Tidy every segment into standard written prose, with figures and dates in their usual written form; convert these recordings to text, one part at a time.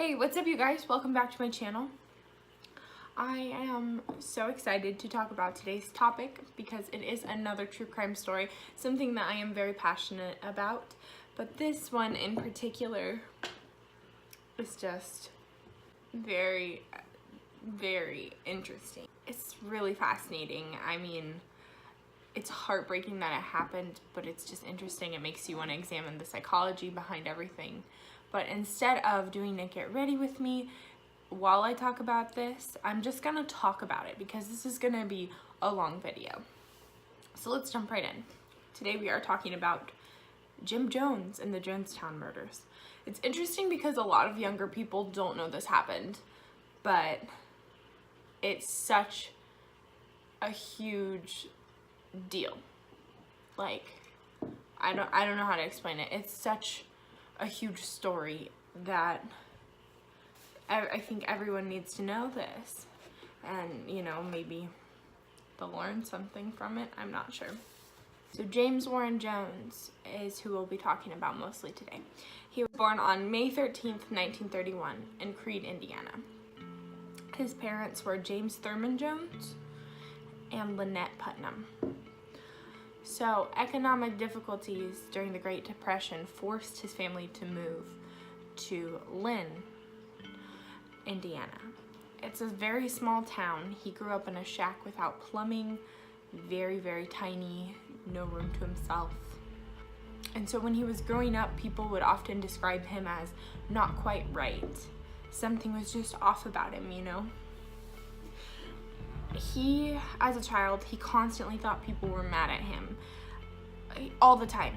Hey, what's up you guys? Welcome back to my channel. I am so excited to talk about today's topic because it is another true crime story, something that I am very passionate about. But this one in particular is just very, very interesting. It's really fascinating. I mean, it's heartbreaking that it happened, but it's just interesting. It makes you want to examine the psychology behind everything. But instead of doing a get ready with me while I talk about this, I'm just gonna talk about it because this is gonna be a long video. So let's jump right in. Today we are talking about Jim Jones and the Jonestown murders. It's interesting because a lot of younger people don't know this happened, but it's such a huge deal. Like, I don't know how to explain it. It's such a huge story that I think everyone needs to know this, and you know, maybe they'll learn something from it. I'm not sure. So James Warren Jones is who we'll be talking about mostly today. He was born on May 13th, 1931 in Creede, Indiana. His parents were James Thurman Jones and Lynette Putnam. So economic difficulties during the Great Depression forced his family to move to Lynn, Indiana. It's a very small town. He grew up in a shack without plumbing, very, very tiny, no room to himself. And so when he was growing up, people would often describe him as not quite right. Something was just off about him, you know? He, as a child, he constantly thought people were mad at him all the time.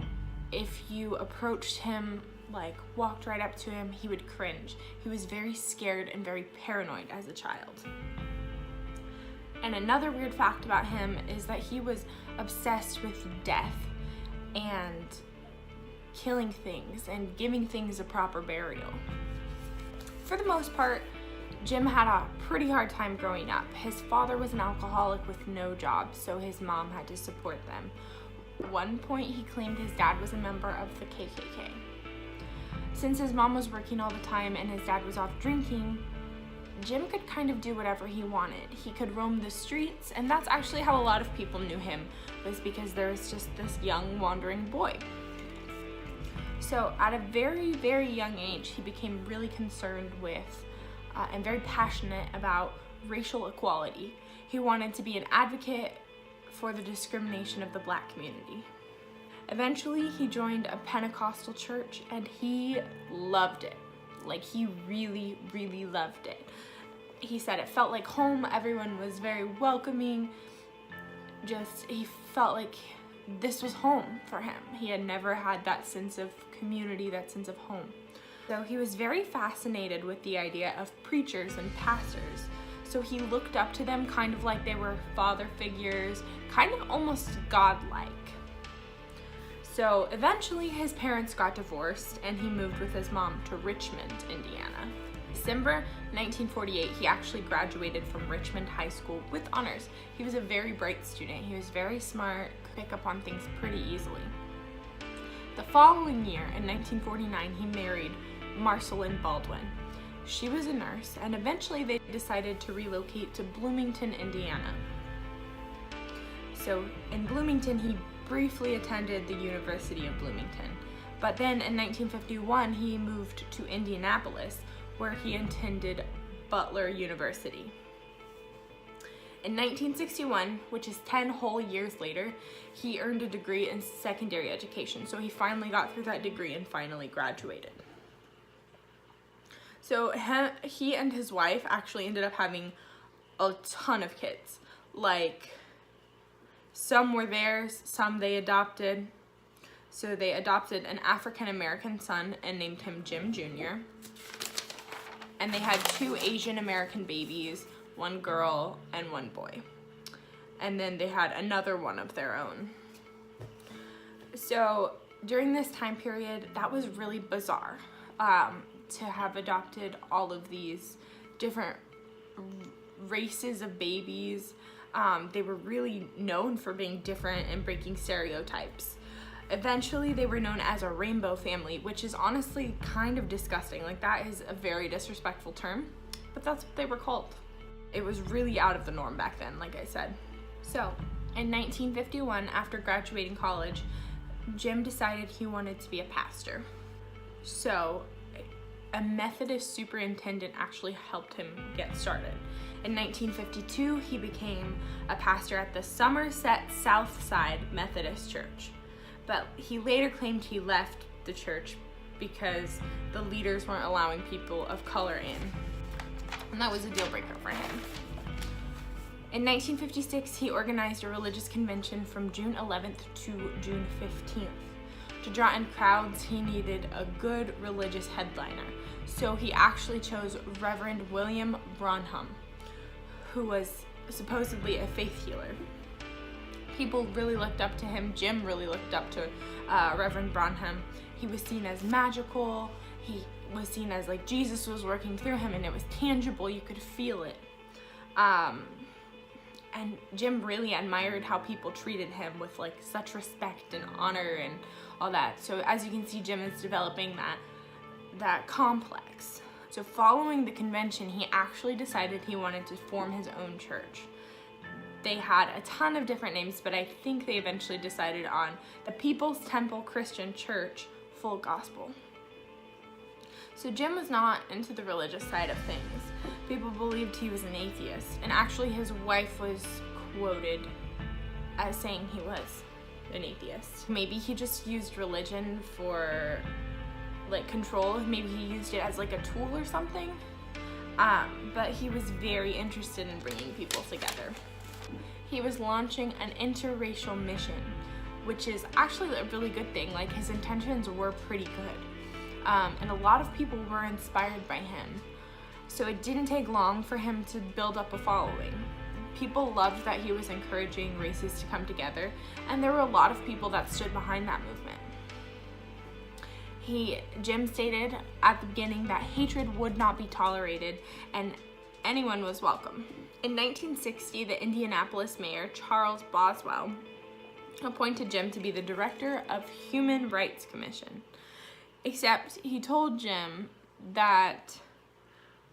If you approached him, like walked right up to him, he would cringe. He was very scared and very paranoid as a child. And another weird fact about him is that he was obsessed with death and killing things and giving things a proper burial. For the most part, Jim had a pretty hard time growing up. His father was an alcoholic with no job, so his mom had to support them. At one point, he claimed his dad was a member of the KKK. Since his mom was working all the time and his dad was off drinking, Jim could kind of do whatever he wanted. He could roam the streets, and that's actually how a lot of people knew him, was because there was just this young wandering boy. So at a very, very young age, he became really concerned with and very passionate about racial equality. He wanted to be an advocate for the discrimination of the Black community. Eventually, he joined a Pentecostal church and he loved it. Like, he really, really loved it. He said it felt like home. Everyone was very welcoming. He felt like this was home for him. He had never had that sense of community, that sense of home. So he was very fascinated with the idea of preachers and pastors. So he looked up to them kind of like they were father figures, kind of almost godlike. So eventually his parents got divorced and he moved with his mom to Richmond, Indiana. December 1948, he actually graduated from Richmond High School with honors. He was a very bright student. He was very smart, could pick up on things pretty easily. The following year, in 1949, he married Marceline Baldwin. She was a nurse, and eventually they decided to relocate to Bloomington, Indiana. So in Bloomington, he briefly attended the University of Bloomington. But then in 1951, he moved to Indianapolis, where he attended Butler University. In 1961, which is 10 whole years later, he earned a degree in secondary education. So he finally got through that degree and finally graduated. So he and his wife actually ended up having a ton of kids. Like, some were theirs, some they adopted. So they adopted an African-American son and named him Jim Jr. And they had 2 Asian American babies, 1 girl and 1 boy. And then they had another one of their own. So during this time period, that was really bizarre. To have adopted all of these different races of babies. They were really known for being different and breaking stereotypes. Eventually, they were known as a rainbow family, which is honestly kind of disgusting. Like, that is a very disrespectful term, but that's what they were called. It was really out of the norm back then, like I said. So, in 1951, after graduating college, Jim decided he wanted to be a pastor. So, a Methodist superintendent actually helped him get started. In 1952, he became a pastor at the Somerset Southside Methodist Church. But he later claimed he left the church because the leaders weren't allowing people of color in. And that was a deal breaker for him. In 1956, he organized a religious convention from June 11th to June 15th. To draw in crowds, he needed a good religious headliner. So he actually chose Reverend William Branham, who was supposedly a faith healer. People really looked up to him. Jim really looked up to Reverend Branham. He was seen as magical. He was seen as like Jesus was working through him, and it was tangible. You could feel it. And Jim really admired how people treated him with like such respect and honor and all that. So as you can see, Jim is developing that complex. So following the convention, he actually decided he wanted to form his own church. They had a ton of different names, but I think they eventually decided on the People's Temple Christian Church Full Gospel. So Jim was not into the religious side of things. People believed he was an atheist, and actually his wife was quoted as saying he was an atheist. Maybe he just used religion for like control. Maybe he used it as like a tool or something. But he was very interested in bringing people together. He was launching an interracial mission, which is actually a really good thing. Like, his intentions were pretty good. And a lot of people were inspired by him. So it didn't take long for him to build up a following. People loved that he was encouraging races to come together, and there were a lot of people that stood behind that movement. Jim stated at the beginning that hatred would not be tolerated and anyone was welcome. In 1960, the Indianapolis mayor, Charles Boswell, appointed Jim to be the director of Human Rights Commission. Except he told Jim that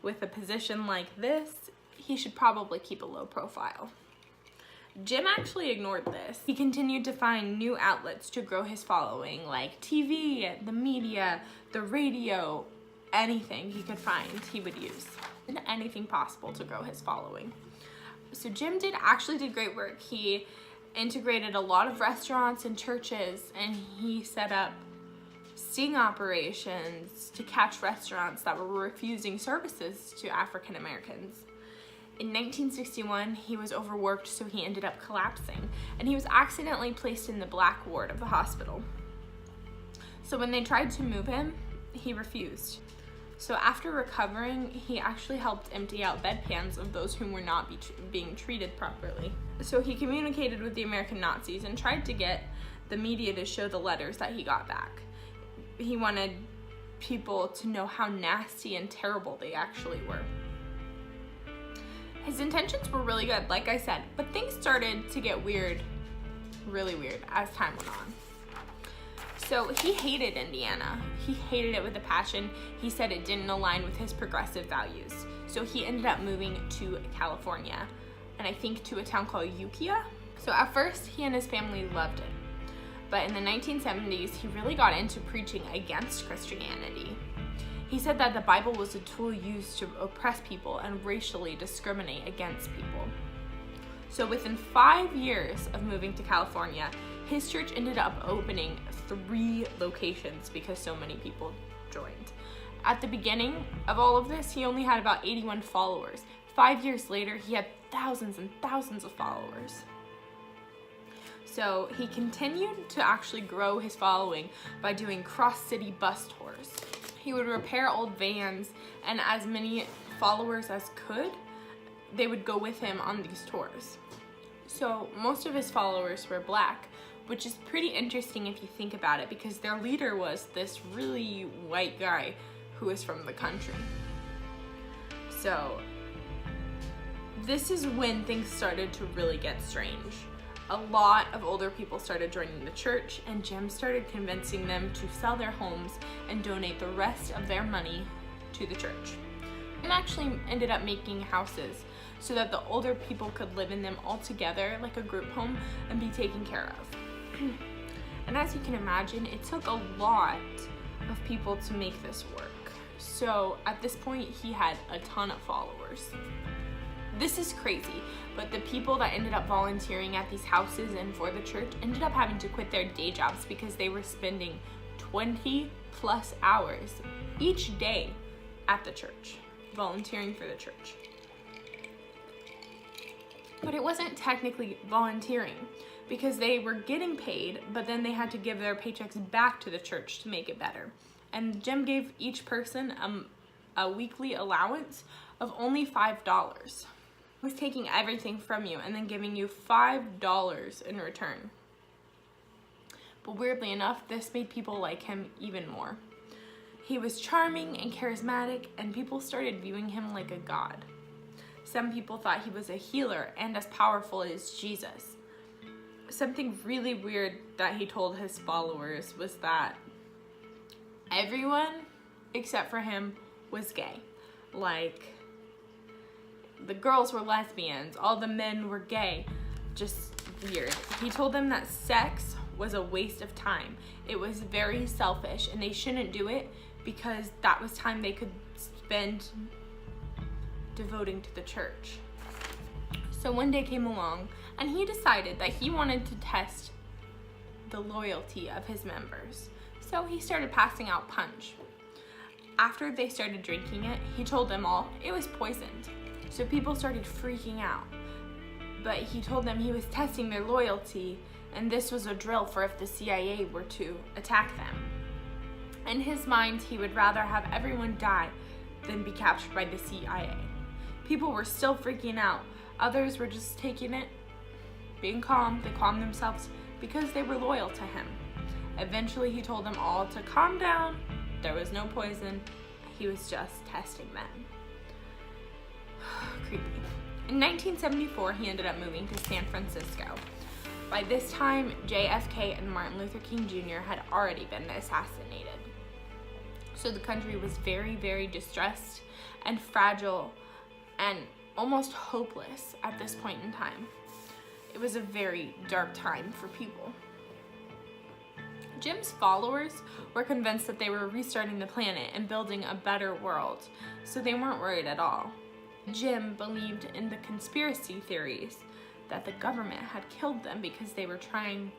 with a position like this, he should probably keep a low profile. Jim actually ignored this. He continued to find new outlets to grow his following, like TV, the media, the radio, anything he could find he would use. And anything possible to grow his following. So Jim actually did great work. He integrated a lot of restaurants and churches, and he set up sting operations to catch restaurants that were refusing services to African Americans. In 1961, he was overworked, so he ended up collapsing, and he was accidentally placed in the black ward of the hospital. So when they tried to move him, he refused. So after recovering, he actually helped empty out bedpans of those who were not being treated properly. So he communicated with the American Nazis and tried to get the media to show the letters that he got back. He wanted people to know how nasty and terrible they actually were. His intentions were really good, like I said, but things started to get weird, really weird, as time went on. So he hated Indiana. He hated it with a passion. He said it didn't align with his progressive values. So he ended up moving to California, and I think to a town called Ukiah. So at first, he and his family loved it. But in the 1970s, he really got into preaching against Christianity. He said that the Bible was a tool used to oppress people and racially discriminate against people. So within 5 years of moving to California, his church ended up opening 3 locations because so many people joined. At the beginning of all of this, he only had about 81 followers. 5 years later, he had thousands and thousands of followers. So he continued to actually grow his following by doing cross-city bus tours. He would repair old vans, and as many followers as could, they would go with him on these tours. So most of his followers were black, which is pretty interesting if you think about it, because their leader was this really white guy who was from the country. So this is when things started to really get strange. A lot of older people started joining the church, and Jim started convincing them to sell their homes and donate the rest of their money to the church. And actually ended up making houses so that the older people could live in them all together like a group home and be taken care of. And as you can imagine, it took a lot of people to make this work. So at this point, he had a ton of followers. This is crazy, but the people that ended up volunteering at these houses and for the church ended up having to quit their day jobs because they were spending 20 plus hours each day at the church, volunteering for the church. But it wasn't technically volunteering because they were getting paid, but then they had to give their paychecks back to the church to make it better. And Jim gave each person a weekly allowance of only $5. He was taking everything from you and then giving you $5 in return. But weirdly enough, this made people like him even more. He was charming and charismatic, and people started viewing him like a god. Some people thought he was a healer and as powerful as Jesus. Something really weird that he told his followers was that everyone except for him was gay. Like, the girls were lesbians, all the men were gay. Just weird. He told them that sex was a waste of time. It was very selfish and they shouldn't do it because that was time they could spend devoting to the church. So one day came along and he decided that he wanted to test the loyalty of his members. So he started passing out punch. After they started drinking it, he told them all it was poisoned. So people started freaking out. But he told them he was testing their loyalty, and this was a drill for if the CIA were to attack them. In his mind, he would rather have everyone die than be captured by the CIA. People were still freaking out. Others were just taking it, being calm. They calmed themselves because they were loyal to him. Eventually, he told them all to calm down. There was no poison. He was just testing them. Creepy. In 1974, he ended up moving to San Francisco. By this time, JFK and Martin Luther King Jr. had already been assassinated. So the country was very, very distressed and fragile and almost hopeless at this point in time. It was a very dark time for people. Jim's followers were convinced that they were restarting the planet and building a better world, so they weren't worried at all. Jim believed in the conspiracy theories that the government had killed them because they were trying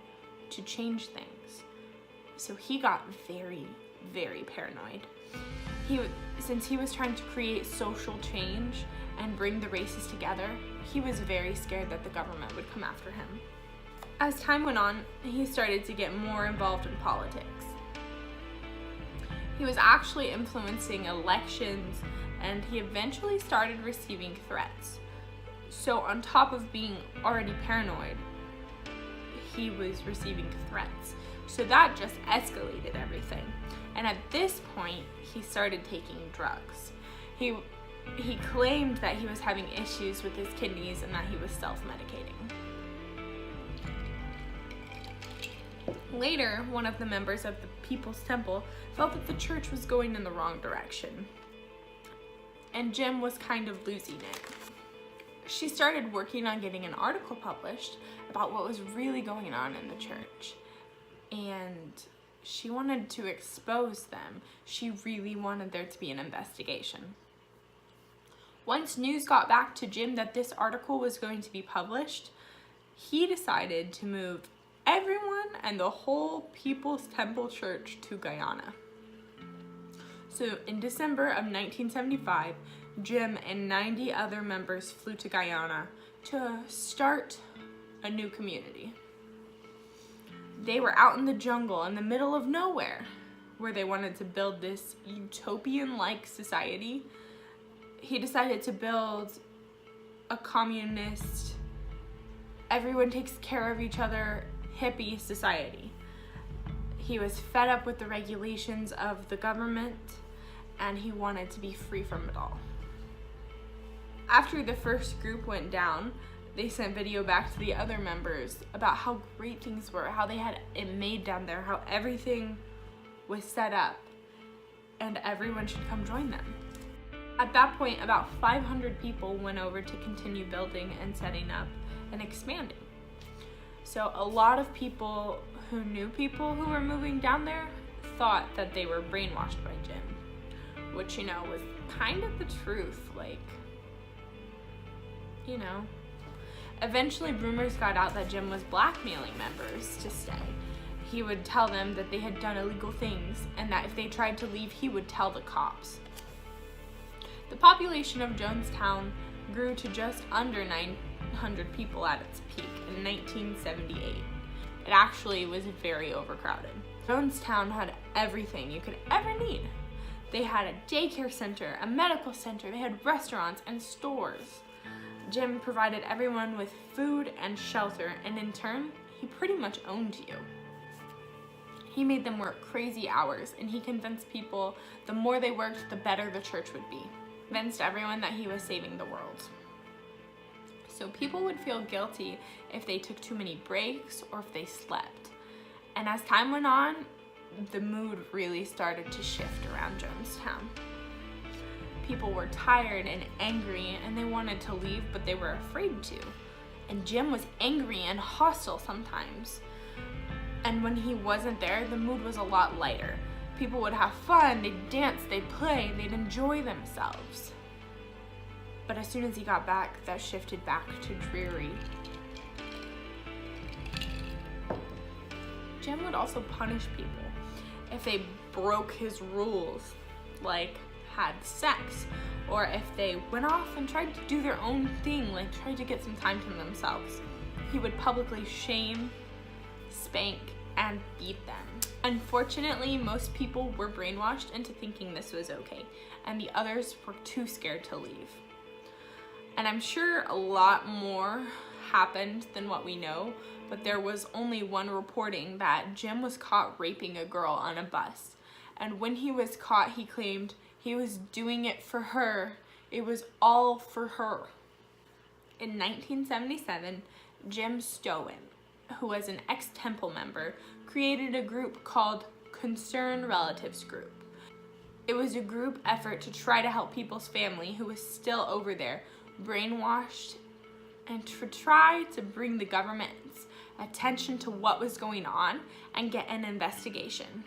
to change things. So he got very, very paranoid. Since he was trying to create social change and bring the races together, he was very scared that the government would come after him. As time went on, he started to get more involved in politics. He was actually influencing elections, and he eventually started receiving threats. So on top of being already paranoid, he was receiving threats. So that just escalated everything. And at this point, he started taking drugs. He claimed that he was having issues with his kidneys and that he was self-medicating. Later, one of the members of the People's Temple felt that the church was going in the wrong direction, and Jim was kind of losing it. She started working on getting an article published about what was really going on in the church, and she wanted to expose them. She really wanted there to be an investigation. Once news got back to Jim that this article was going to be published, he decided to move everyone and the whole People's Temple Church to Guyana. So in December of 1975, Jim and 90 other members flew to Guyana to start a new community. They were out in the jungle in the middle of nowhere where they wanted to build this utopian-like society. He decided to build a communist, everyone takes care of each other, hippie society. He was fed up with the regulations of the government and he wanted to be free from it all. After the first group went down, they sent video back to the other members about how great things were, how they had it made down there, how everything was set up, and everyone should come join them. At that point, about 500 people went over to continue building and setting up and expanding. So a lot of people who knew people who were moving down there thought that they were brainwashed by Jim, which, you know, was kind of the truth, like, you know. Eventually, rumors got out that Jim was blackmailing members to stay. He would tell them that they had done illegal things and that if they tried to leave, he would tell the cops. The population of Jonestown grew to just under 900 people at its peak in 1978. It actually was very overcrowded. Jonestown had everything you could ever need. They had a daycare center, a medical center, they had restaurants and stores. Jim provided everyone with food and shelter, and in turn, he pretty much owned you. He made them work crazy hours, and he convinced people the more they worked, the better the church would be. He convinced everyone that he was saving the world. So people would feel guilty if they took too many breaks or if they slept. And as time went on, the mood really started to shift around Jonestown. People were tired and angry, and they wanted to leave, but they were afraid to. And Jim was angry and hostile sometimes. And when he wasn't there, the mood was a lot lighter. People would have fun, they'd dance, they'd play, they'd enjoy themselves. But as soon as he got back, that shifted back to dreary. Jim would also punish people if they broke his rules, like had sex, or if they went off and tried to do their own thing, like tried to get some time to themselves. He would publicly shame, spank, and beat them. Unfortunately, most people were brainwashed into thinking this was okay, and the others were too scared to leave. And I'm sure a lot more happened than what we know, but there was only one reporting that Jim was caught raping a girl on a bus. And when he was caught, he claimed he was doing it for her. It was all for her. In 1977, Jim Stowen, who was an ex-Temple member, created a group called Concerned Relatives Group. It was a group effort to try to help people's family who was still over there, brainwashed, and to try to bring the government's attention to what was going on and get an investigation.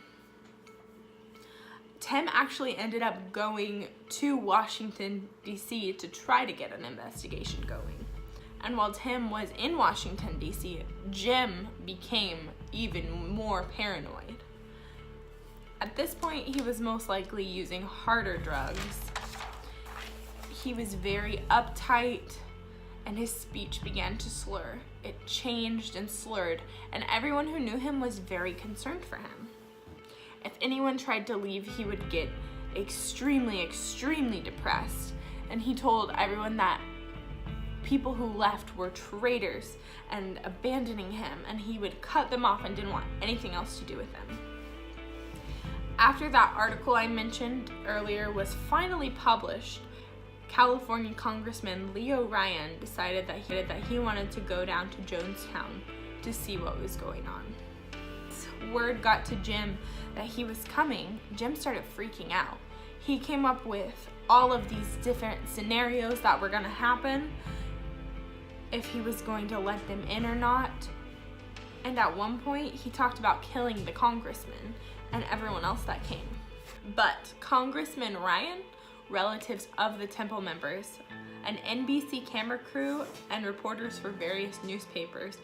Tim actually ended up going to Washington, D.C. to try to get an investigation going. And while Tim was in Washington, D.C., Jim became even more paranoid. At this point, he was most likely using harder drugs. He was very uptight, and his speech began to slur. It changed and slurred, and everyone who knew him was very concerned for him. If anyone tried to leave, he would get extremely, extremely depressed, and he told everyone that people who left were traitors and abandoning him, and he would cut them off and didn't want anything else to do with them. After that article I mentioned earlier was finally published, California Congressman Leo Ryan decided that he wanted to go down to Jonestown to see what was going on. Word got to Jim that he was coming. Jim started freaking out. He came up with all of these different scenarios that were going to happen, if he was going to let them in or not. And at one point, he talked about killing the congressman and everyone else that came. But Congressman Ryan, relatives of the Temple members, an NBC camera crew, and reporters for various newspapers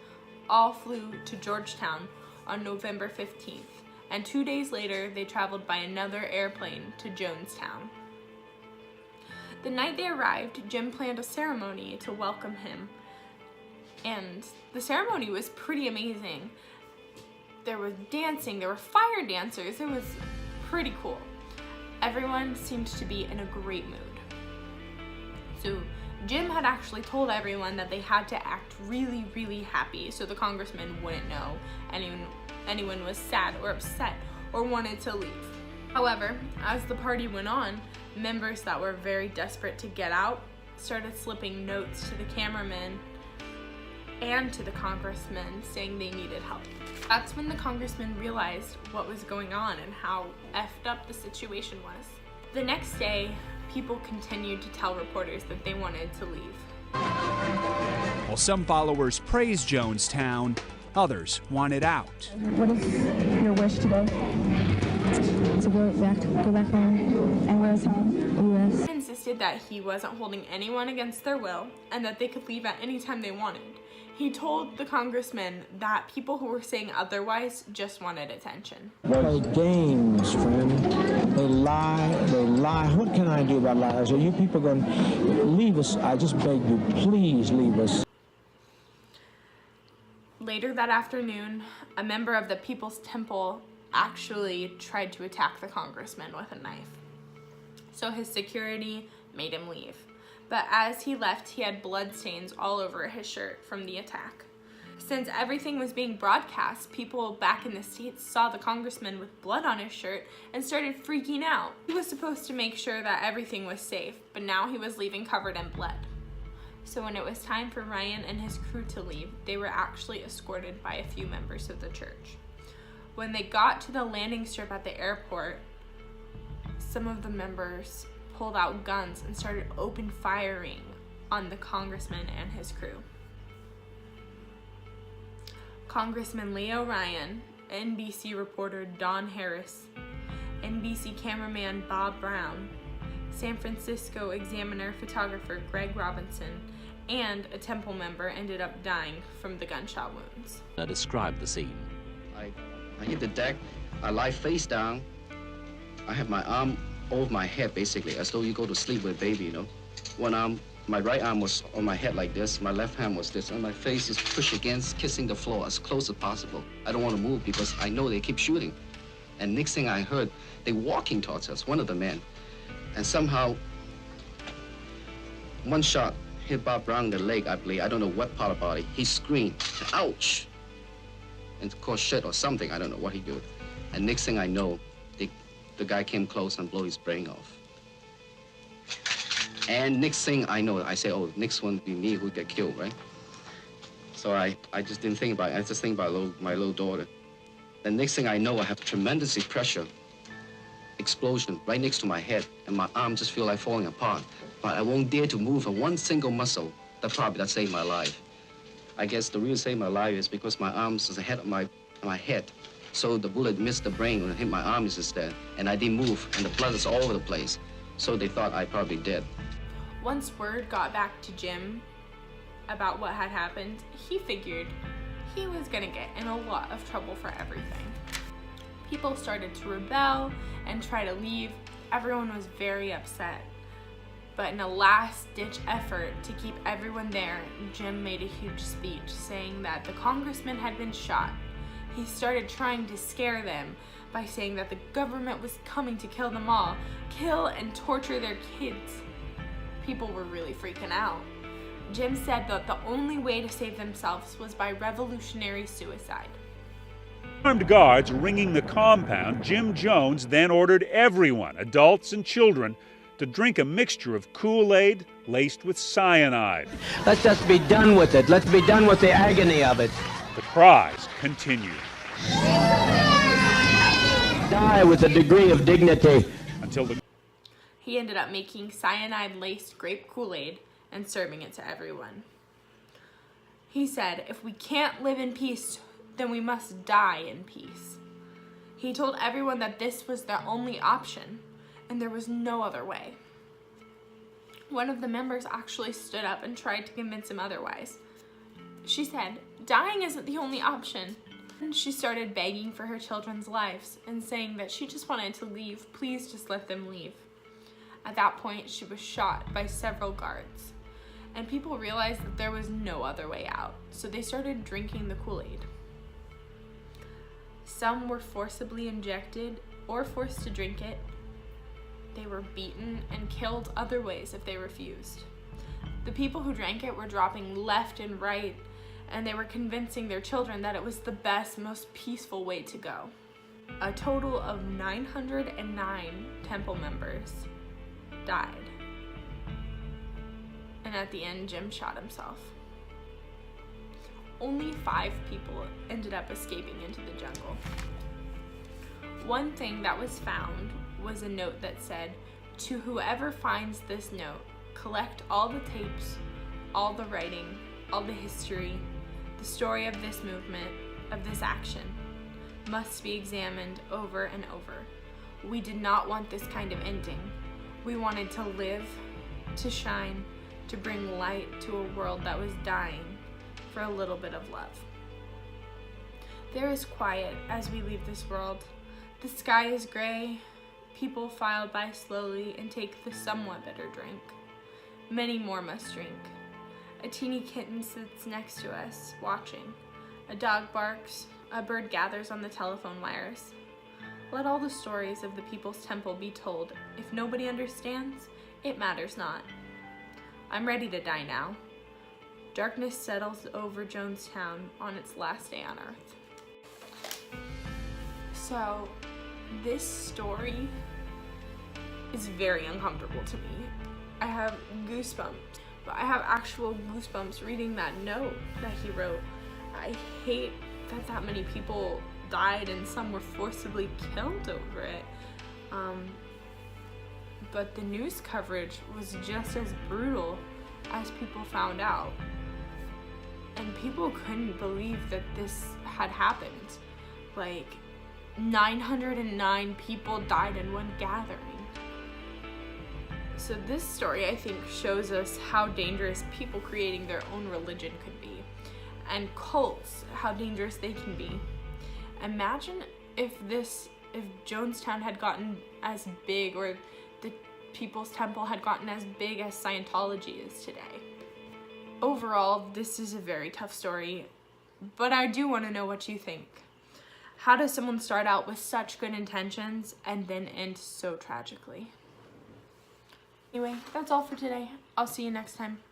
all flew to Georgetown on November 15th, and 2 days later, they traveled by another airplane to Jonestown. The night they arrived, Jim planned a ceremony to welcome him, and the ceremony was pretty amazing. There was dancing, there were fire dancers, it was pretty cool. Everyone seemed to be in a great mood. So Jim had actually told everyone that they had to act really, really happy so the congressman wouldn't know anyone was sad or upset or wanted to leave. However, as the party went on, members that were very desperate to get out started slipping notes to the cameramen and to the congressmen saying they needed help. That's when the congressmen realized what was going on and how effed up the situation was. The next day, people continued to tell reporters that they wanted to leave. While some followers praised Jonestown, others wanted out. What is your wish today? To go back home. And where's home? U.S. He insisted that he wasn't holding anyone against their will and that they could leave at any time they wanted. He told the congressmen that people who were saying otherwise just wanted attention. Play games, friend. They lie. What can I do about lies? Are you people going to leave us? I just beg you, please leave us. Later that afternoon, a member of the People's Temple actually tried to attack the congressman with a knife. So his security made him leave. But as he left, he had bloodstains all over his shirt from the attack. Since everything was being broadcast, people back in the States saw the congressman with blood on his shirt and started freaking out. He was supposed to make sure that everything was safe, but now he was leaving covered in blood. So when it was time for Ryan and his crew to leave, they were actually escorted by a few members of the church. When they got to the landing strip at the airport, some of the members pulled out guns and started open firing on the congressman and his crew. Congressman Leo Ryan, NBC reporter Don Harris, NBC cameraman Bob Brown, San Francisco Examiner photographer Greg Robinson, and a temple member ended up dying from the gunshot wounds. Describe the scene. I hit the deck, I lie face down, I have my arm over my head basically, as though you go to sleep with a baby, you know. One arm, my right arm was on my head like this, my left hand was this, and my face is pushed against, kissing the floor as close as possible. I don't want to move because I know they keep shooting. And next thing I heard, they walking towards us, one of the men. And somehow, one shot hit Bob Brown in the leg, I believe. I don't know what part of the body. He screamed, ouch! And caused shit or something, I don't know what he did. And next thing I know, the guy came close and blew his brain off. And next thing I know, I say, oh, next one be me who get killed, right? So I just didn't think about it. I just think about my little daughter. The next thing I know, I have tremendous pressure, explosion right next to my head, and my arm just feel like falling apart. But I won't dare to move one single muscle. That saved my life. I guess the real save my life is because my arms is ahead of my head. So the bullet missed the brain and hit my arm instead, and I didn't move, and the blood is all over the place. So they thought I probably dead. Once word got back to Jim about what had happened, he figured he was gonna get in a lot of trouble for everything. People started to rebel and try to leave. Everyone was very upset. But in a last-ditch effort to keep everyone there, Jim made a huge speech saying that the congressman had been shot. He started trying to scare them by saying that the government was coming to kill them all, kill and torture their kids. People were really freaking out. Jim said that the only way to save themselves was by revolutionary suicide. Armed guards ringing the compound, Jim Jones then ordered everyone, adults and children, to drink a mixture of Kool-Aid laced with cyanide. Let's just be done with it. Let's be done with the agony of it. The cries continued. Die with a degree of dignity. Until He ended up making cyanide-laced grape Kool-Aid and serving it to everyone. He said, if we can't live in peace, then we must die in peace. He told everyone that this was their only option, and there was no other way. One of the members actually stood up and tried to convince him otherwise. She said, dying isn't the only option. And she started begging for her children's lives and saying that she just wanted to leave. Please just let them leave. At that point, she was shot by several guards. And people realized that there was no other way out, so they started drinking the Kool-Aid. Some were forcibly injected or forced to drink it. They were beaten and killed other ways if they refused. The people who drank it were dropping left and right, and they were convincing their children that it was the best, most peaceful way to go. A total of 909 temple members died. And at the end, Jim shot himself. only 5 people ended up escaping into the jungle. One thing that was found was a note that said, "To whoever finds this note, collect all the tapes, all the writing, all the history, the story of this movement, of this action, must be examined over and over. We did not want this kind of ending. We wanted to live, to shine, to bring light to a world that was dying for a little bit of love." There is quiet as we leave this world. The sky is gray. People file by slowly and take the somewhat bitter drink. Many more must drink. A teeny kitten sits next to us, watching. A dog barks. A bird gathers on the telephone wires. Let all the stories of the People's Temple be told. If nobody understands, it matters not. I'm ready to die now. Darkness settles over Jonestown on its last day on Earth. So, this story is very uncomfortable to me. I have goosebumps, but I have actual goosebumps reading that note that he wrote. I hate that many people died and some were forcibly killed over it. But the news coverage was just as brutal as people found out. And people couldn't believe that this had happened. Like, 909 people died in one gathering. So this story, I think, shows us how dangerous people creating their own religion could be, and cults, how dangerous they can be. Imagine if Jonestown had gotten as big, or the People's Temple had gotten as big as Scientology is today. Overall, this is a very tough story, but I do want to know what you think. How does someone start out with such good intentions and then end so tragically? Anyway, that's all for today. I'll see you next time.